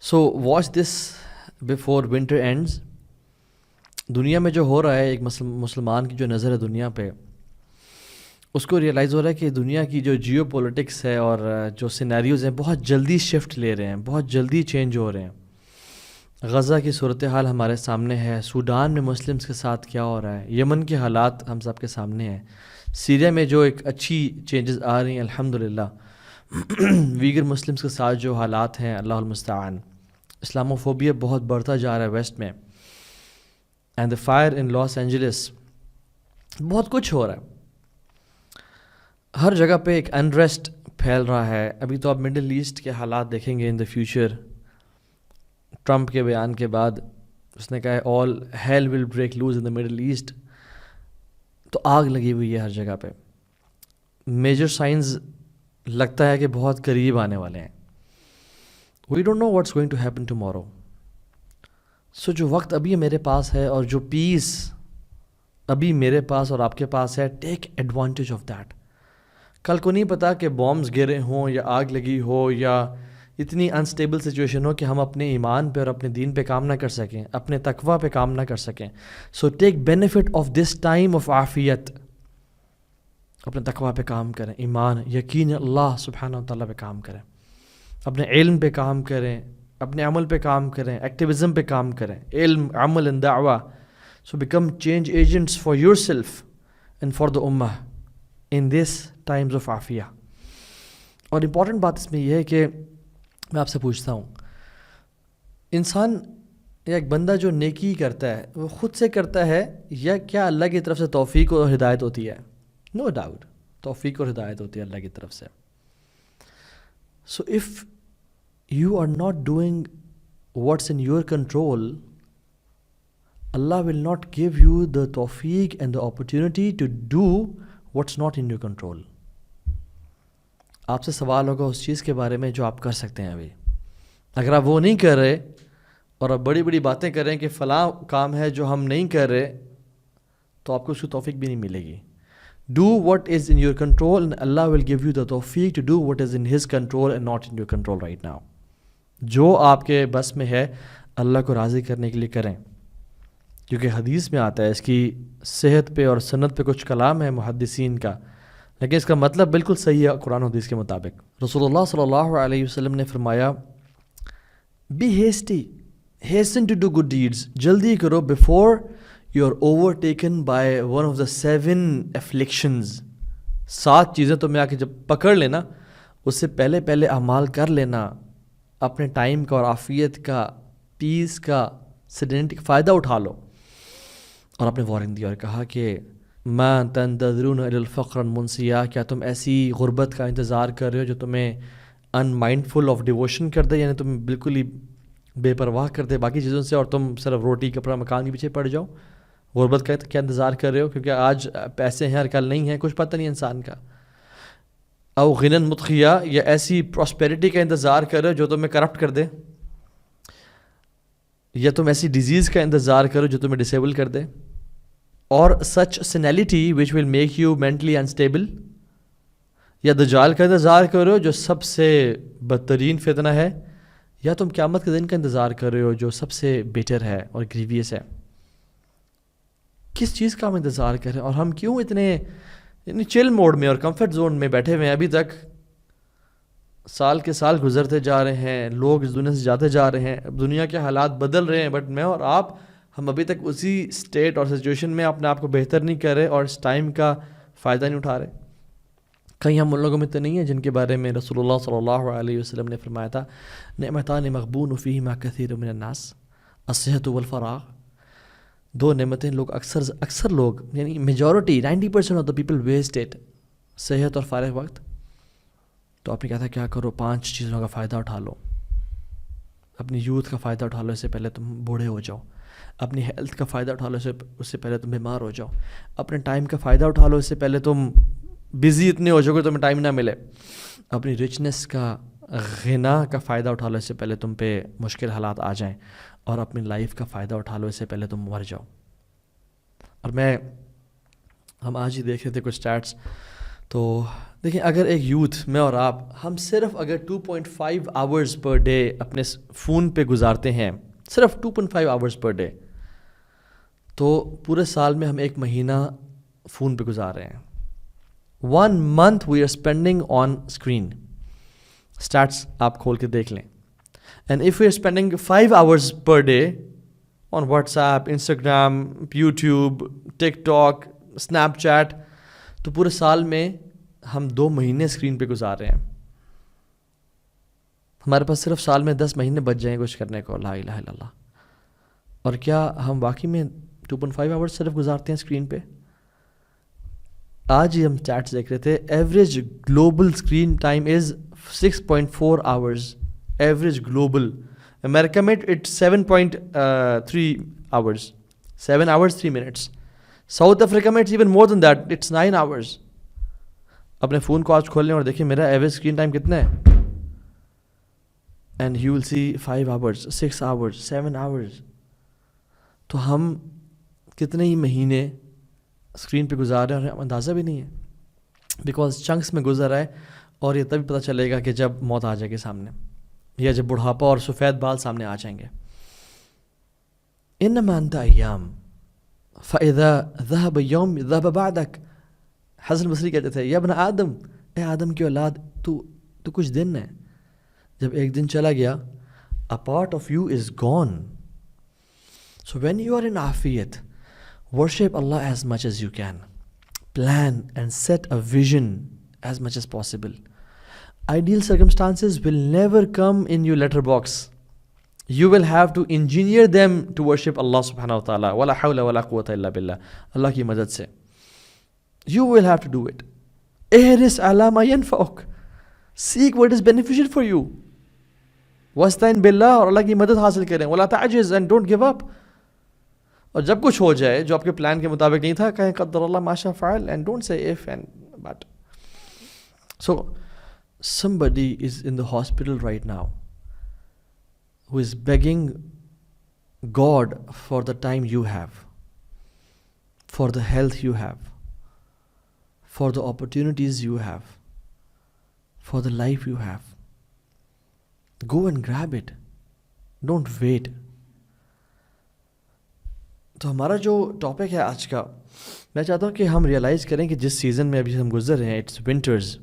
So watch this before winter ends. دنیا میں جو ہو رہا ہے، ایک مسلمان کی جو نظر ہے دنیا پہ، اس کو ریئلائز ہو رہا ہے کہ دنیا کی جو جیو پولیٹکس ہے اور جو سینیریوز ہیں بہت جلدی شفٹ لے رہے ہیں، بہت جلدی چینج ہو رہے ہیں. غزہ کی صورتحال ہمارے سامنے ہے، سوڈان میں مسلمز کے ساتھ کیا ہو رہا ہے، یمن کے حالات ہم سب کے سامنے ہیں، سیریا میں جو ایک اچھی چینجز آ رہی ہیں الحمدللہ، ویگر مسلمز کے ساتھ جو حالات ہیں اللہ المستعان، اسلاموفوبیا بہت بڑھتا جا رہا ہے ویسٹ میں، and the fire in Los Angeles, بہت کچھ ہو رہا ہے. ہر جگہ پہ ایک انریسٹ پھیل رہا ہے. ابھی تو آپ مڈل ایسٹ کے حالات دیکھیں گے ان دا فیوچر. ٹرمپ کے بیان کے بعد اس نے کہا ہے all hell will break loose in the Middle East. تو آگ لگی ہوئی ہے ہر جگہ پہ. میجر سائنز لگتا ہے کہ بہت قریب آنے والے ہیں. We don't know what's going to happen tomorrow. So جو وقت ابھی میرے پاس ہے اور جو پیس ابھی میرے پاس اور آپ کے پاس ہے، ٹیک ایڈوانٹیج آف دیٹ. کل کو نہیں پتا کہ بامز گرے ہوں یا آگ لگی ہو یا اتنی انسٹیبل سچویشن ہو کہ ہم اپنے ایمان پہ اور اپنے دین پہ کام نہ کر سکیں، اپنے تقوی پہ کام نہ کر سکیں. So take benefit of this time of عافیت. اپنے تقوی پہ کام کریں، ایمان، یقین اللہ سبحانہ و تعالیٰ پہ کام کریں، اپنے علم پہ کام کریں، اپنے عمل پہ کام کریں، ایکٹیویزم پہ کام کریں، علم، عمل and دعوہ. So become change agents for yourself and for the امہ ان دس ٹائمز آف عافیہ. اور امپورٹنٹ بات اس میں یہ ہے کہ میں آپ سے پوچھتا ہوں، انسان یا ایک بندہ جو نیکی کرتا ہے وہ خود سے کرتا ہے یا کیا اللہ کی طرف سے توفیق اور ہدایت ہوتی ہے؟ نو ڈاؤٹ توفیق اور ہدایت ہوتی ہے اللہ کی طرف سے. So if you are not doing what's in your control, Allah will not give you the tawfiq and the opportunity to do what's not in your control. آپ سے سوال ہوگا اس چیز کے بارے میں جو آپ کر سکتے ہیں ابھی. اگر آپ وہ نہیں کر رہے اور آپ بڑی بڑی باتیں کر رہے ہیں کہ فلاں کام ہے جو ہم نہیں کر رہے، تو آپ کو اس کی توفیق بھی نہیں ملے گی. Do what is in your control and Allah will give you the tawfiq to do what is in His control and not in your control right now. جو آپ کے بس میں ہے اللہ کو راضی کرنے کے لیے کریں. کیونکہ حدیث میں آتا ہے، اس کی صحت پہ اور سند پہ کچھ کلام ہے محدثین کا، لیکن اس کا مطلب بالکل صحیح ہے قرآن و حدیث کے مطابق. رسول اللہ صلی اللہ علیہ وسلم نے فرمایا be hasty, hasten to do good deeds، جلدی کرو before you are overtaken by one of the 7 afflictions. 7 چیزیں تمہیں آ کے جب پکڑ لینا، اس سے پہلے اعمال کر لینا، اپنے ٹائم کا اور عافیت کا، پیس کا، سیڈنٹی کا فائدہ اٹھا لو. اور آپ نے وارننگ دی اور کہا کہ ما تنتظرون الی الفقر منسیا، کیا تم ایسی غربت کا انتظار کر رہے ہو جو تمہیں ان مائنڈفل آف ڈیووشن کر دے، یعنی تم بالکل ہی بے پرواہ کر دے باقی چیزوں سے اور تم صرف روٹی کپڑا مکان کے پیچھے پڑ جاؤ. غربت کا کیا انتظار کر رہے ہو؟ کیونکہ آج پیسے ہیں اور کل نہیں ہیں، کچھ پتہ نہیں انسان کا. او غنن متخیہ، یا ایسی پراسپیرٹی کا انتظار کر رہے ہو جو تمہیں کرپٹ کر دے، یا تم ایسی ڈیزیز کا انتظار کرو جو تمہیں ڈسیبل کر دے، اور such senility which will make you mentally unstable, یا دجال کا انتظار کر رہے ہو جو سب سے بدترین فتنہ ہے، یا تم قیامت کے دن کا انتظار کر رہے ہو جو سب سے بیٹر ہے اور گریویس ہے. کس چیز کا ہم انتظار کر رہے ہیں اور ہم کیوں اتنے چل موڈ میں اور کمفرٹ زون میں بیٹھے ہوئے ہیں؟ ابھی تک سال کے سال گزرتے جا رہے ہیں، لوگ اس دنیا سے جاتے جا رہے ہیں، دنیا کے حالات بدل رہے ہیں، بٹ میں اور آپ ہم ابھی تک اسی سٹیٹ اور سچویشن میں اپنے آپ کو بہتر نہیں کر رہے اور اس ٹائم کا فائدہ نہیں اٹھا رہے. کہیں ہم ان لوگوں میں تو نہیں ہیں جن کے بارے میں رسول اللہ صلی اللہ علیہ وسلم نے فرمایا تھا نعمتان مغبون فیہما کثیر من الناس الصحۃ والفراغ. 2 نعمتیں لوگ اکثر لوگ یعنی majority 90% of the people waste it, صحت اور فارغ وقت. تو آپ نے کہا تھا کیا کرو 5 چیزوں کا فائدہ اٹھا لو. اپنی یوتھ کا فائدہ اٹھا لو، اس سے پہلے تم بوڑھے ہو جاؤ. اپنی ہیلتھ کا فائدہ اٹھا لو، اس سے پہلے تم بیمار ہو جاؤ. اپنے ٹائم کا فائدہ اٹھا لو، اس سے پہلے تم بزی اتنے ہو جاؤ کہ تمہیں ٹائم نہ ملے. اپنی رچنس کا، غنا کا فائدہ اٹھا لو، اس سے پہلے تم پہ مشکل حالات آ جائیں. اور اپنی لائف کا فائدہ اٹھا لو، اس سے پہلے تم مر جاؤ. اور ہم آج ہی دیکھ رہے تھے کچھ سٹیٹس، تو دیکھیں اگر ایک یوتھ میں اور آپ ہم صرف اگر 2.5 آورز پر ڈے اپنے فون پہ گزارتے ہیں، صرف 2.5 آورز پر ڈے، تو پورے سال میں ہم ایک مہینہ فون پہ گزار رہے ہیں. 1 month we are spending on screen. Stats آپ کھول کے دیکھ لیں. And if we are spending 5 hours per day on WhatsApp, Instagram, YouTube, TikTok, Snapchat, تو پورے سال میں ہم 2 مہینے اسکرین پہ گزار رہے ہیں. ہمارے پاس صرف سال میں 10 مہینے بچ جائیں کچھ کرنے کو. لا الہ الا اللہ. اور کیا ہم واقعی میں 2.5 آورس صرف گزارتے ہیں اسکرین پہ؟ آج ہی ہم چیٹس دیکھ رہے تھے، average global screen time is 6.4 hours. Average global. America میں it's 7.3 hours, 7 hours 3 minutes. South Africa میں it's even more than that, it's 9 hours. اپنے فون کو آج کھول لیں اور دیکھیں میرا ایوریج اسکرین ٹائم کتنا ہے، and you will see 5 hours 6 hours 7 hours. تو ہم کتنے ہی مہینے اسکرین پہ گزار رہے ہیں اور ہمیں اندازہ بھی نہیں ہے، بیکاز چنکس میں گزر رہا ہے. اور یہ تبھی پتہ چلے گا کہ جب موت آ جائے گی سامنے، یا جب بڑھاپا اور سفید بال سامنے آ جائیں گے. انما انت ایام فاذا ذهب يوم ذهب بعدك. حسن بصری کہتے تھے، یا ابن آدم، اے آدم کی اولاد، تو کچھ دن ہے، جب ایک دن چلا گیا a part of you is gone. So when you are in afiyat, worship Allah as much as you can. Plan and set a vision as much as possible. Ideal circumstances will never come in your letterbox. You will have to engineer them to worship Allah subhanahu wa ta'ala. Wala hawla wala quwwata illa billah. Allah ki madad se. You will have to do it. Ihris ala ma yanfa'uk. Seek what is beneficial for you. Wasta'in billah, اور اللہ کی مدد حاصل کریں. ولا تعجز and don't give up. اور جب کچھ ہو جائے جو آپ کے پلان کے مطابق نہیں تھا، کہیں قدر اللہ ما شاء فعل and don't say if and but. So somebody is in the hospital right now who is begging God for the time you have, for the health you have, for the opportunities you have, for the life you have. Go and grab it. Don't wait. تو ہمارا جو topic ہے آج کا، میں چاہتا ہوں کہ ہم ریئلائز کریں کہ جس سیزن میں ابھی ہم گزر رہے ہیں، it's winters,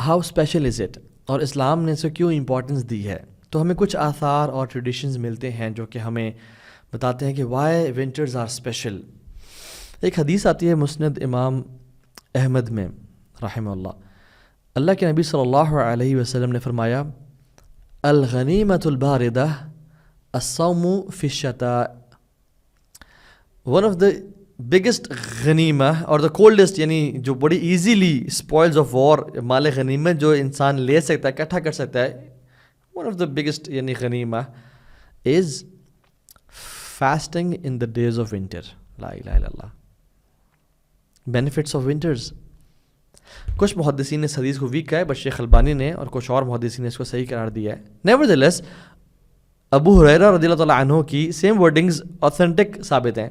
how special is it, اور اسلام نے اسے کیوں امپورٹنس دی ہے. تو ہمیں کچھ آثار اور ٹریڈیشنز ملتے ہیں جو کہ ہمیں بتاتے ہیں کہ وائی ونٹرز آر اسپیشل. ایک حدیث آتی ہے مسند امام احمد میں رحمہ اللہ. اللہ کے نبی صلی اللہ علیہ وسلم نے فرمایا، الغنیمۃ الباردہ الصوم فی الشتاء. ون آف دا بگیسٹ غنیمہ اور دا کولڈسٹ، یعنی جو بڑی ایزیلی اسپوائلز آف وار، مال غنیمت جو انسان لے سکتا ہے، اکٹھا کر سکتا ہے، ون آف دا بگیسٹ یعنی غنیمہ is fasting in the days of winter. لا الہ الا اللہ. Benefits of winters. کچھ محدثین نے اس حدیث کو ویک کہا ہے، بٹ شیخ البانی نے اور کچھ اور محدثین نے اس کو صحیح قرار دیا ہے. نیورتھلیس ابو ہریرہ رضی اللہ تعالیٰ عنہ کی سیم ورڈنگز اوتھینٹک ثابت ہیں.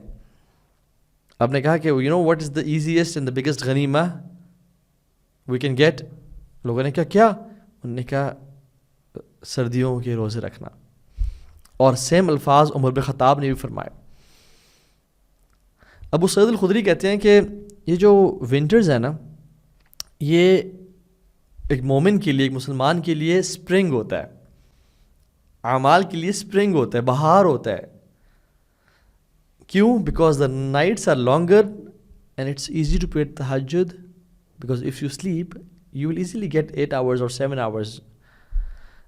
آپ نے کہا کہ you know what is the easiest and the biggest غنیمہ وی کین گیٹ. لوگوں نے کیا انہوں نے کہا سردیوں کے روزے رکھنا. اور سیم الفاظ عمر بن خطاب نے بھی فرمائے. ابو سعید الخدری کہتے ہیں کہ یہ جو ونٹرز ہیں نا، یہ ایک مومن کے لیے، ایک مسلمان کے لیے اسپرنگ ہوتا ہے، اعمال کے لیے اسپرنگ ہوتا ہے، بہار ہوتا ہے. کیوں؟ Because the nights are longer and it's easy to pray تہجد، because if you sleep you will easily get 8 hours اور 7 hours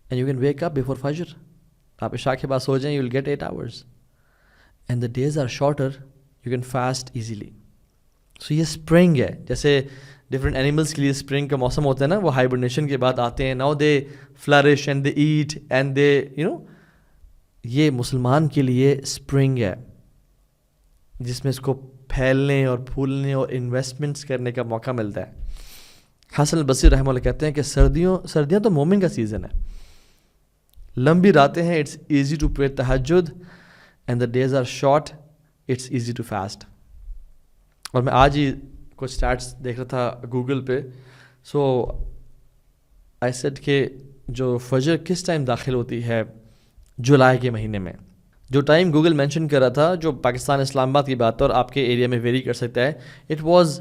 and you can wake up before فجر. آپ عشاء کے بعد سو جائیں، you will get 8 hours and the days are shorter, you can fast easily. So یہ اسپرنگ ہے. جیسے ڈفرینٹ اینیملس کے لیے اسپرنگ کا موسم ہوتا ہے نا، وہ ہائبرنیشن کے بعد آتے ہیں. Now they flourish and they eat and they you know. یہ مسلمان کے لیے اسپرنگ ہے جس میں اس کو پھیلنے اور پھولنے اور انویسٹمنٹس کرنے کا موقع ملتا ہے. حسن البصری رحمہ اللہ کہتے ہیں کہ سردیاں تو مومن کا سیزن ہے. لمبی راتیں ہیں، اٹس ایزی ٹو پرے تہجد and the days are short, it's easy to fast. اور میں آج ہی کچھ اسٹیٹس دیکھ رہا تھا گوگل پہ. سو آئی سیڈ کہ جو فجر کس ٹائم داخل ہوتی ہے جولائی کے مہینے میں. جو ٹائم گوگل مینشن کر رہا تھا جو پاکستان اسلام آباد کی بات ہے اور آپ کے ایریا میں ویری کر سکتا ہے, اٹ واز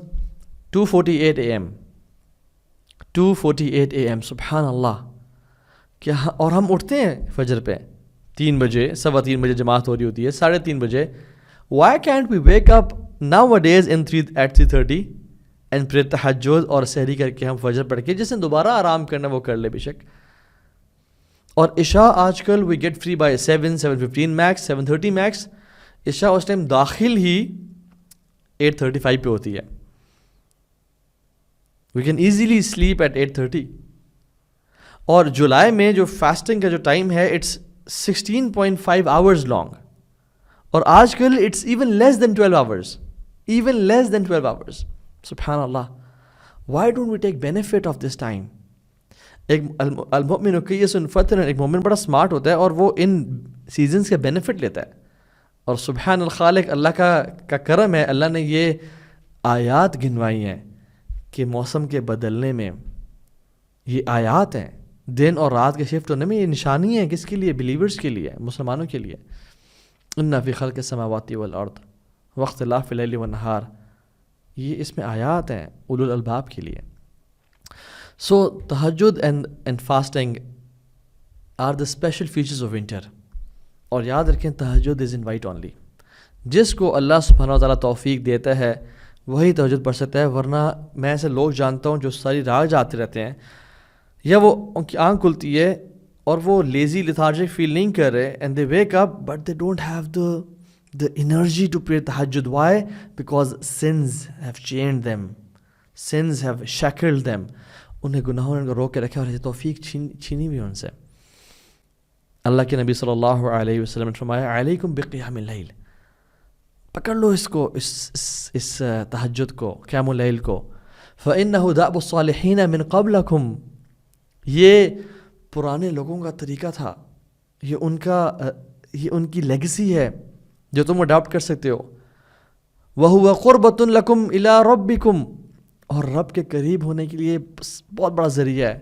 2:48 AM. 2:48 AM, سبحان اللہ. کیا اور ہم اٹھتے ہیں فجر پہ 3 بجے, 3:15 بجے جماعت ہو رہی ہوتی ہے, 3:30 بجے. Why can't we wake up nowadays at 3:30 and پھر تہجد اور سحری کر کے ہم فجر پڑھ کے جس نے دوبارہ آرام کرنا وہ کر لے بے شک. اور عشاء آج کل we get free by 7:15 max, 7:30 max. عشاء اس ٹائم داخل ہی 8:35 پہ ہوتی ہے. We can easily sleep at 8:30. اور جولائی میں جو فاسٹنگ کا جو ٹائم ہے اٹس 16.5 hours لانگ, اور آج کل it's even less than 12 hours, even less than 12 hours. سبحان اللہ. Why don't we take benefit of this time? ایک المؤمن کیس فتن, ایک مومن بڑا سمارٹ ہوتا ہے اور وہ ان سیزنز کے بینیفٹ لیتا ہے. اور سبحان الخالق, اللہ کا کرم ہے, اللہ نے یہ آیات گنوائی ہیں کہ موسم کے بدلنے میں یہ آیات ہیں, دن اور رات کے شفٹ ہونے میں یہ نشانی ہے. کس کے لیے؟ بلیورز کے لیے, مسلمانوں کے لیے. ان فی خلق السماوات والارض واختلاف اللیل والنہار, یہ اس میں آیات ہیں اولو الالباب کے لیے. سو تہجد and fasting are the special features of winter. اور یاد رکھیں تہجد از انوائٹ اونلی. جس کو اللہ سبحانہ و تعالیٰ توفیق دیتا ہے وہی تہجد پڑھ سکتا ہے, ورنہ میں ایسے لوگ جانتا ہوں جو ساری رات جاتے رہتے ہیں, یا وہ ان کی آنکھ کھلتی ہے اور وہ لیزی لیتھارجک فیل نہیں کر رہے, and they wake up but they don't have the energy to pray tahajjud. Why? Because sins have chained them, sins have shackled them. انہیں گناہوں نے روک کے رکھا اور توفیق چھینی ہوئی ان سے. اللہ کے نبی صلی اللہ علیہ وسلم نے فرمایا علیکم بقیام اللیل, پکڑ لو اس کو, اس تہجد کو, قیام اللیل کو. فإنه دأب الصالحین من قبلکم, یہ پرانے لوگوں کا طریقہ تھا, یہ ان کی لیگسی ہے جو تم اڈاپٹ کر سکتے ہو. وَهُوَ قُرْبَةٌ لَكُمْ إِلَىٰ رَبِّكُمْ, اور رب کے قریب ہونے کے لیے بہت بڑا ذریعہ ہے.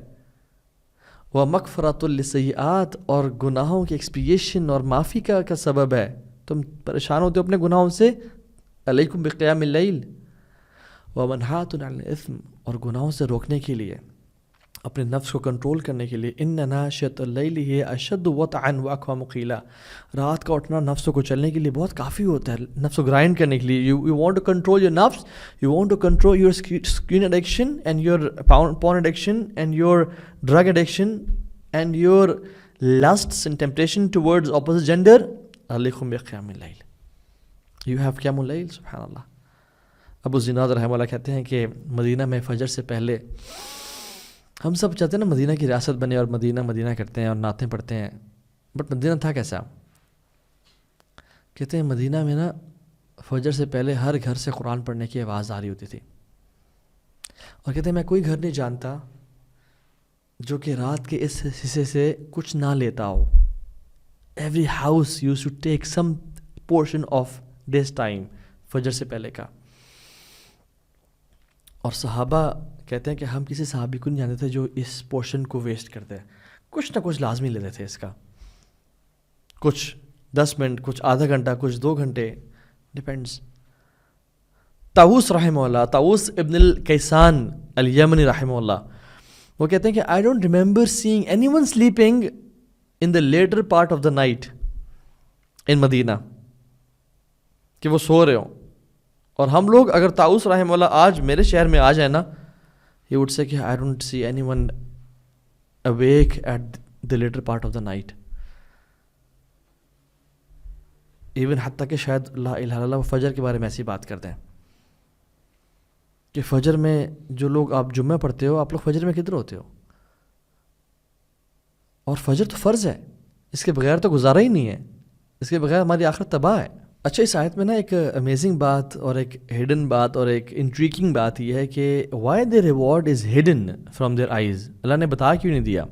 وَمَغْفِرَةٌ لِلسَّيِّئَاتِ, اور گناہوں کی ایکسپیشن اور معافی کا سبب ہے. تم پریشان ہوتے ہو اپنے گناہوں سے, علیکم بقیام اللیل. وَمَنْهَاتٌ عَنِ الْإِثْمِ, اور گناہوں سے روکنے کے لیے, اپنے نفس کو کنٹرول کرنے کے لیے. ان ناشئۃ اللیل ہی اشد وطئا واقوم قیلا, رات کا اٹھنا نفس کو چلنے کے لیے بہت کافی ہوتا ہے, نفس کو گرائنڈ کرنے کے لیے. You want to control your نفس, you want to control your screen addiction and your porn addiction and your drug addiction and your lusts and temptation towards opposite gender. علیکم بقیام اللیل, یو ہیو قیام اللیل. سبحان اللہ. ابو زناد رحمہ اللہ کہتے ہیں کہ مدینہ میں فجر سے پہلے ہم سب چاہتے ہیں نا مدینہ کی ریاست بنے اور مدینہ کرتے ہیں اور نعتیں پڑھتے ہیں, بٹ مدینہ تھا کیسا؟ کہتے ہیں مدینہ میں نا فجر سے پہلے ہر گھر سے قرآن پڑھنے کی آواز آ رہی ہوتی تھی. اور کہتے ہیں میں کوئی گھر نہیں جانتا جو کہ رات کے اس حصے سے کچھ نہ لیتا ہو. Every house use to take some portion of this time, فجر سے پہلے کا. اور صحابہ کہتے ہیں کہ ہم کسی صحابی کو نہیں جانتے تھے جو اس پورشن کو ویسٹ کرتے ہیں, کچھ نہ کچھ لازمی لیتے تھے اس کا, کچھ 10 منٹ, کچھ آدھا گھنٹہ, کچھ 2 گھنٹے, ڈیپینڈس. طاووس رحمہ اللہ, طاووس ابن الکیسان الیمنی رحمہ اللہ, وہ کہتے ہیں کہ I don't remember seeing anyone sleeping in the latter part of the night in Medina, کہ وہ سو رہے ہوں. اور ہم لوگ اگر طاووس رحمہ اللہ آج میرے شہر میں آ جائیں نا, he would say کہ I don't see anyone awake at the later part of the night. even حتیٰ کہ شاید لا الہ الا اللہ فجر کے بارے میں ایسی بات کرتے ہیں کہ فجر میں جو لوگ آپ جمعہ پڑھتے ہو, آپ لوگ فجر میں کدھر ہوتے ہو؟ اور فجر تو فرض ہے, اس کے بغیر تو گزارا ہی نہیں ہے, اس کے بغیر ہماری آخرت تباہ ہے. اچھا, اس آیت میں نا ایک امیزنگ بات اور ایک ہڈن بات اور ایک انٹریگنگ بات یہ ہے کہ why the reward is hidden from their eyes. اللہ نے بتا کیوں نہیں دیا؟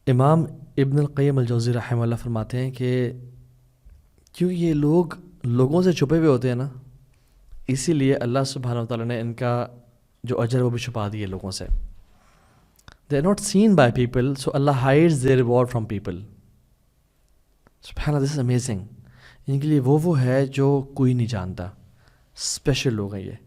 امام ابن القیم الجوزی رحمہ اللہ فرماتے ہیں کہ کیونکہ یہ لوگوں سے چھپے ہوئے ہوتے ہیں نا, اسی لیے اللہ سبحانہ وتعالیٰ نے ان کا جو اجر وہ بھی چھپا دیے لوگوں سے. They are not seen by people, so اللہ hides their reward from people. سبحان اللہ, دس از امیزنگ. ان کے لیے وہ ہے جو کوئی نہیں جانتا, اسپیشل لوگ ہیں یہ.